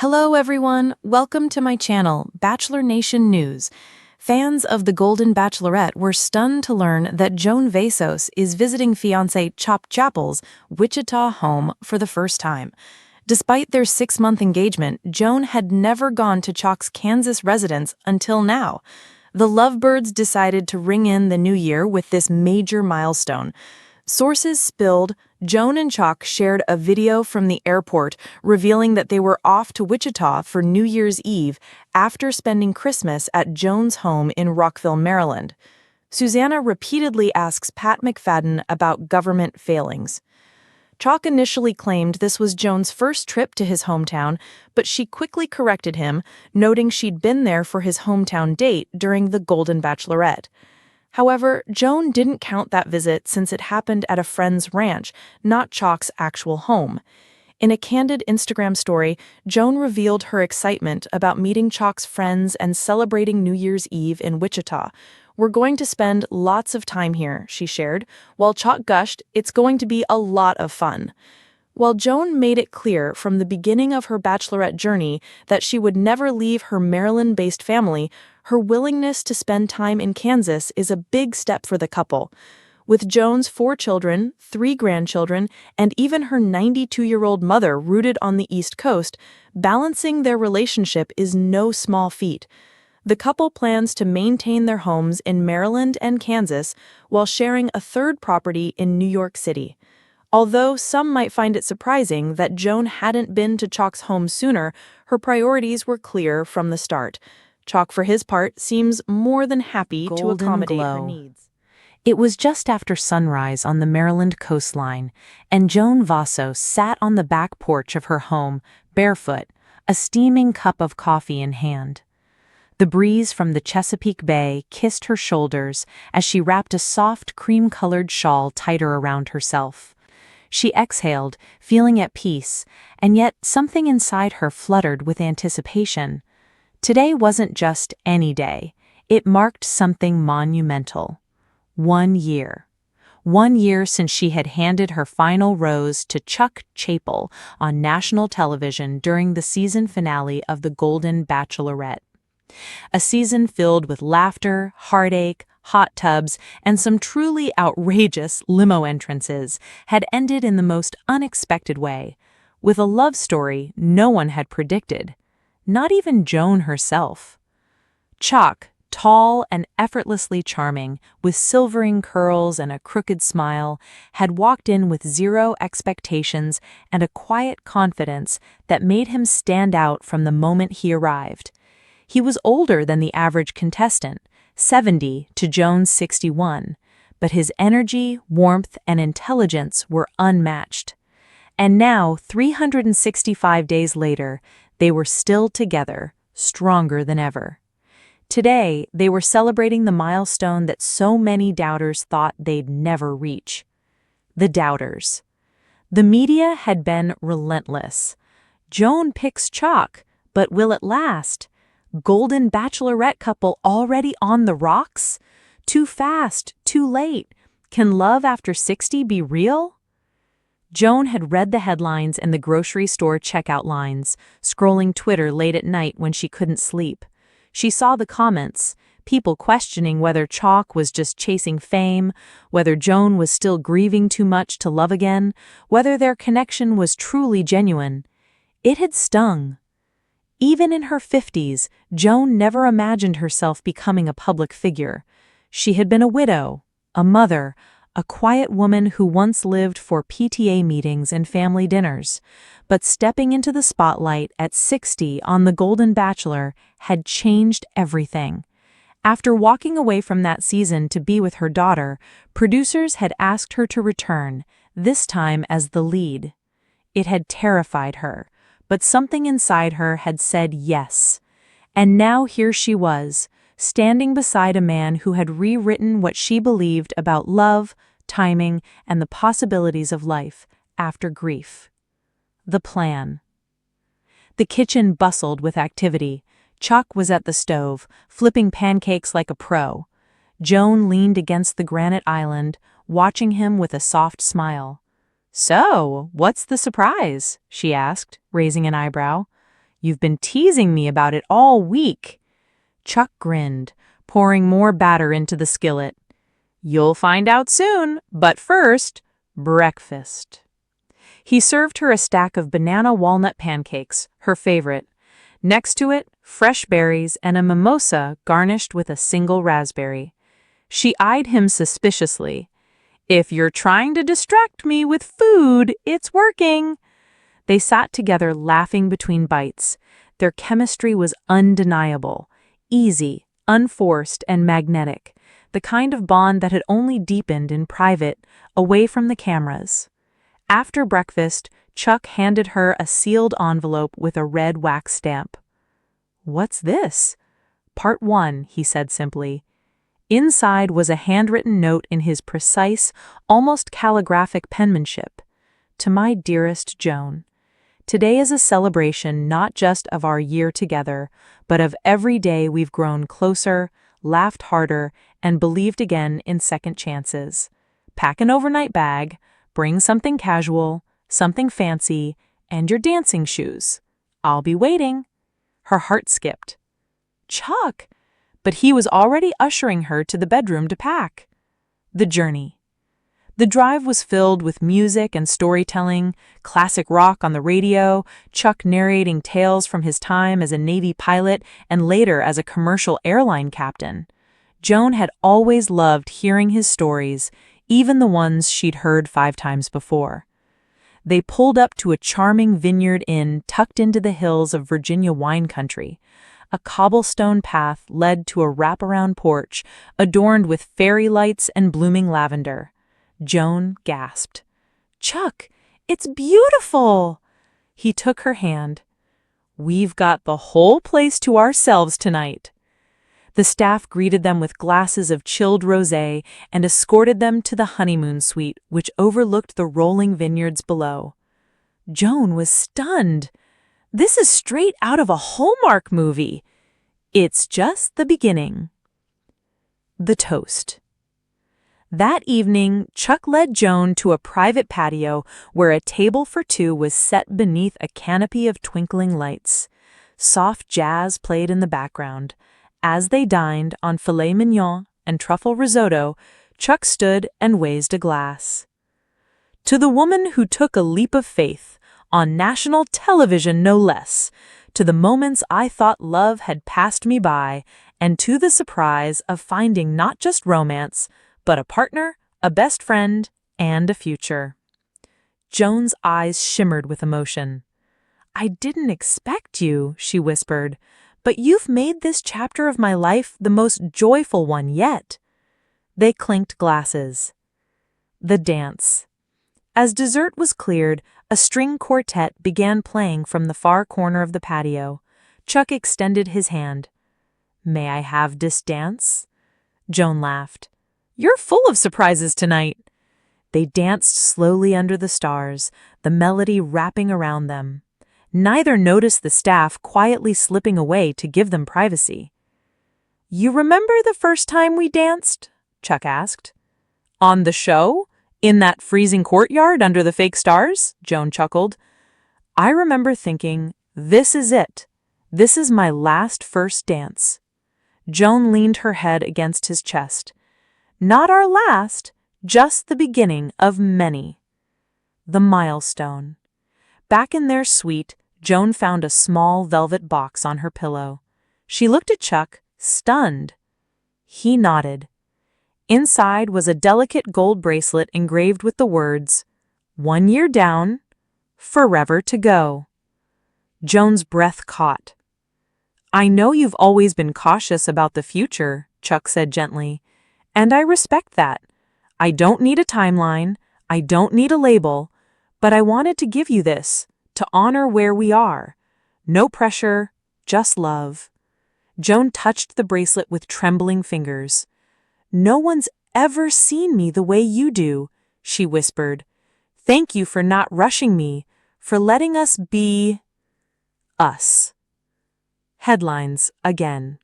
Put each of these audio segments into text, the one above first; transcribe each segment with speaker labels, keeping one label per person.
Speaker 1: Hello everyone, welcome to my channel, Bachelor Nation News. Fans of the Golden Bachelorette were stunned to learn that Joan Vassos is visiting fiancé Chock Chapple's Wichita home for the first time. Despite their 6-month engagement, Joan had never gone to Chock's Kansas residence until now. The lovebirds decided to ring in the new year with this major milestone. Sources spilled Joan and Chock shared a video from the airport revealing that they were off to Wichita for New Year's Eve after spending Christmas at Joan's home in Rockville, Maryland. Susanna repeatedly asks Pat McFadden about government failings. Chock initially claimed this was Joan's first trip to his hometown, but she quickly corrected him, noting she'd been there for his hometown date during the Golden Bachelorette. However, Joan didn't count that visit since it happened at a friend's ranch, not Chock's actual home. In a candid Instagram story, Joan revealed her excitement about meeting Chock's friends and celebrating New Year's Eve in Wichita. "We're going to spend lots of time here," she shared, while Chock gushed, "It's going to be a lot of fun." While Joan made it clear from the beginning of her Bachelorette journey that she would never leave her Maryland-based family, her willingness to spend time in Kansas is a big step for the couple. With Joan's 4 children, 3 grandchildren, and even her 92-year-old mother rooted on the East Coast, balancing their relationship is no small feat. The couple plans to maintain their homes in Maryland and Kansas while sharing a third property in New York City. Although some might find it surprising that Joan hadn't been to Chock's home sooner, her priorities were clear from the start. Chock, for his part, seems more than happy to accommodate her needs.
Speaker 2: It was just after sunrise on the Maryland coastline, and Joan Vassos sat on the back porch of her home, barefoot, a steaming cup of coffee in hand. The breeze from the Chesapeake Bay kissed her shoulders as she wrapped a soft, cream-colored shawl tighter around herself. She exhaled, feeling at peace, and yet something inside her fluttered with anticipation. Today wasn't just any day. It marked something monumental. 1 year. 1 year since she had handed her final rose to Chock Chapple on national television during the season finale of The Golden Bachelorette. A season filled with laughter, heartache, hot tubs, and some truly outrageous limo entrances had ended in the most unexpected way, with a love story no one had predicted, not even Joan herself. Chock, tall and effortlessly charming, with silvering curls and a crooked smile, had walked in with zero expectations and a quiet confidence that made him stand out from the moment he arrived. He was older than the average contestant, 70 to Joan's 61, but his energy, warmth, and intelligence were unmatched. And now, 365 days later, they were still together, stronger than ever. Today, they were celebrating the milestone that so many doubters thought they'd never reach. The doubters. The media had been relentless. Joan picks Chock, but will it last? Golden Bachelorette couple already on the rocks? Too fast, too late. Can love after 60 be real? Joan had read the headlines and the grocery store checkout lines, scrolling Twitter late at night when she couldn't sleep. She saw the comments, people questioning whether Chock was just chasing fame, whether Joan was still grieving too much to love again, whether their connection was truly genuine. It had stung. Even in her 50s, Joan never imagined herself becoming a public figure. She had been a widow, a mother, a quiet woman who once lived for PTA meetings and family dinners. But stepping into the spotlight at 60 on The Golden Bachelor had changed everything. After walking away from that season to be with her daughter, producers had asked her to return, this time as the lead. It had terrified her. But something inside her had said yes. And now here she was, standing beside a man who had rewritten what she believed about love, timing, and the possibilities of life after grief. The plan. The kitchen bustled with activity. Chock was at the stove, flipping pancakes like a pro. Joan leaned against the granite island, watching him with a soft smile. "So, what's the surprise?" she asked, raising an eyebrow. You've been teasing me about it all week." Chock grinned, pouring more batter into the skillet. "You'll find out soon, but first, breakfast." He served her a stack of banana walnut pancakes, her favorite. Next to it, fresh berries and a mimosa garnished with a single raspberry. She eyed him suspiciously. "If you're trying to distract me with food, it's working." They sat together laughing between bites. Their chemistry was undeniable, easy, unforced, and magnetic, the kind of bond that had only deepened in private, away from the cameras. After breakfast, Chock handed her a sealed envelope with a red wax stamp. "What's this?" "Part 1, he said simply. Inside was a handwritten note in his precise, almost calligraphic penmanship. "To my dearest Joan, today is a celebration not just of our year together, but of every day we've grown closer, laughed harder, and believed again in second chances. Pack an overnight bag, bring something casual, something fancy, and your dancing shoes. I'll be waiting." Her heart skipped. "Chock!" But he was already ushering her to the bedroom to pack. The journey. The drive was filled with music and storytelling, classic rock on the radio, Chock narrating tales from his time as a Navy pilot and later as a commercial airline captain. Joan had always loved hearing his stories, even the ones she'd heard 5 times before. They pulled up to a charming vineyard inn tucked into the hills of Virginia wine country. A cobblestone path led to a wraparound porch adorned with fairy lights and blooming lavender. Joan gasped. "Chock, it's beautiful!" He took her hand. "We've got the whole place to ourselves tonight." The staff greeted them with glasses of chilled rosé and escorted them to the honeymoon suite, which overlooked the rolling vineyards below. Joan was stunned. This is straight out of a Hallmark movie. It's just the beginning. The toast. That evening, Chock led Joan to a private patio where a table for 2 was set beneath a canopy of twinkling lights. Soft jazz played in the background. As they dined on filet mignon and truffle risotto, Chock stood and raised a glass. "To the woman who took a leap of faith, on national television no less, to the moments I thought love had passed me by, and to the surprise of finding not just romance, but a partner, a best friend, and a future." Joan's eyes shimmered with emotion. "I didn't expect you," she whispered, "but you've made this chapter of my life the most joyful one yet." They clinked glasses. The dance. As dessert was cleared, a string quartet began playing from the far corner of the patio. Chock extended his hand. "May I have this dance?" Joan laughed. "You're full of surprises tonight." They danced slowly under the stars, the melody wrapping around them. Neither noticed the staff quietly slipping away to give them privacy. "You remember the first time we danced?" Chock asked. "On the show? In that freezing courtyard under the fake stars?" Joan chuckled. "I remember thinking, this is it. This is my last first dance." Joan leaned her head against his chest. "Not our last, just the beginning of many." The Milestone. Back in their suite, Joan found a small velvet box on her pillow. She looked at Chock, stunned. He nodded. Inside was a delicate gold bracelet engraved with the words, "1 year down, forever to go." Joan's breath caught. "I know you've always been cautious about the future," Chock said gently, "and I respect that. I don't need a timeline, I don't need a label, but I wanted to give you this, to honor where we are. No pressure, just love." Joan touched the bracelet with trembling fingers. "No one's ever seen me the way you do," she whispered. "Thank you for not rushing me, for letting us be us." Headlines again.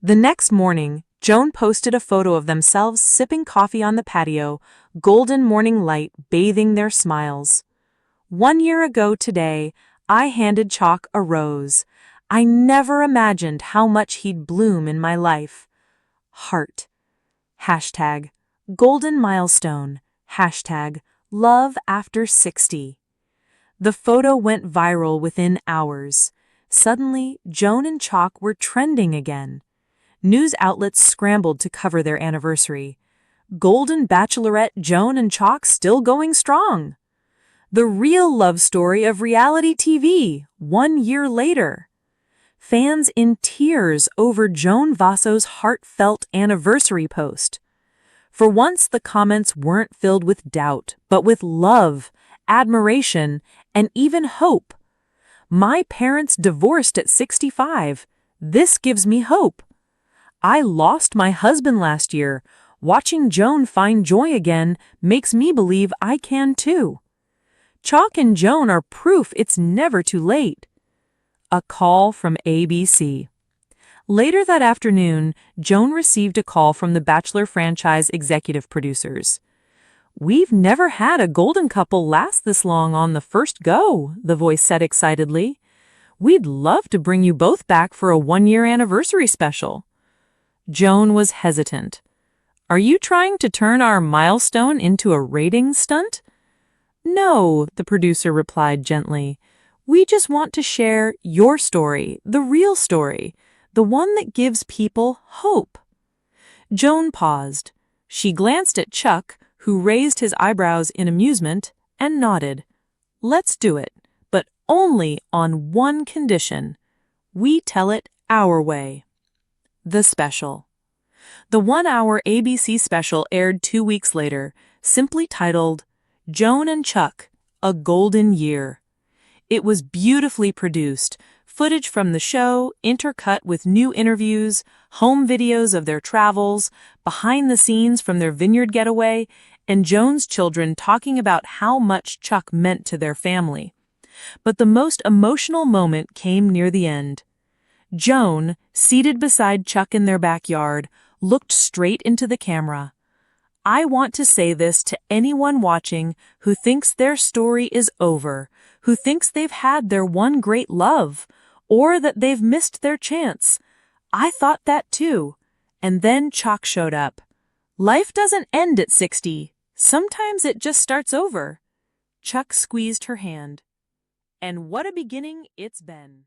Speaker 2: The next morning, Joan posted a photo of themselves sipping coffee on the patio, golden morning light bathing their smiles. "1 year ago today, I handed Chock a rose. I never imagined how much he'd bloom in my life. Heart. Hashtag Golden Milestone. Hashtag Love After 60. The photo went viral within hours. Suddenly, Joan and Chock were trending again. News outlets scrambled to cover their anniversary. Golden Bachelorette Joan and Chock still going strong. The real love story of reality TV, 1 year later. Fans in tears over Joan Vassos' heartfelt anniversary post. For once, the comments weren't filled with doubt, but with love, admiration, and even hope. My parents divorced at 65. This gives me hope. I lost my husband last year. Watching Joan find joy again makes me believe I can too. Chock and Joan are proof it's never too late. A call from ABC. Later that afternoon, Joan received a call from the Bachelor franchise executive producers. "We've never had a golden couple last this long on the first go," the voice said excitedly. "We'd love to bring you both back for a 1-year anniversary special." Joan was hesitant. "Are you trying to turn our Milestone into a ratings stunt?" "No," the producer replied gently. "We just want to share your story, the real story, the one that gives people hope." Joan paused. She glanced at Chock, who raised his eyebrows in amusement, and nodded. "Let's do it, but only on one condition. We tell it our way." The special. The 1-hour ABC special aired 2 weeks later, simply titled Joan and Chock, A Golden Year. It was beautifully produced, footage from the show intercut with new interviews, home videos of their travels, behind the scenes from their vineyard getaway, and Joan's children talking about how much Chock meant to their family. But the most emotional moment came near the end. Joan, seated beside Chock in their backyard, looked straight into the camera. "I want to say this to anyone watching who thinks their story is over, who thinks they've had their one great love, or that they've missed their chance. I thought that too." And then Chock showed up. "Life doesn't end at 60. Sometimes it just starts over." Chock squeezed her hand. "And what a beginning it's been."